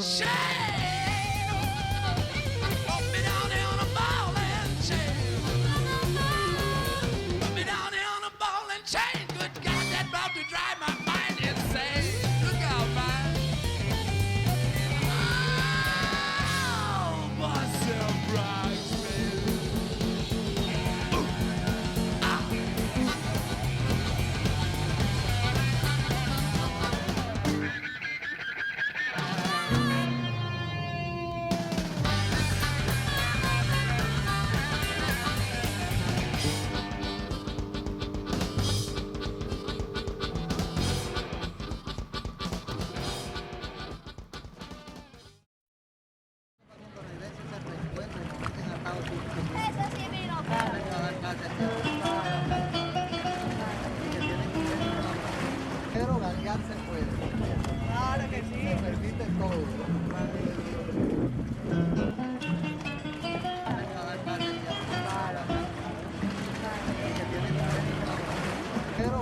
chain. Put me down here on a ball and chain. Put me down here on a ball and chain. Good God, that about to drive my mind insane. Look out, man. Oh, boy, surprise me. Ooh. Ah. Eso sí vino. Pero galgar se puede. Claro que sí. Se permite todo. Pero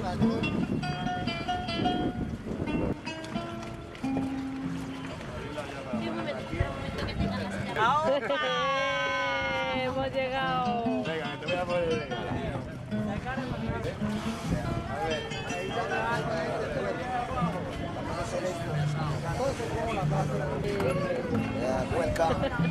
Hemos llegado. Venga, te voy a poner. Entonces, como la plaza. Welcome.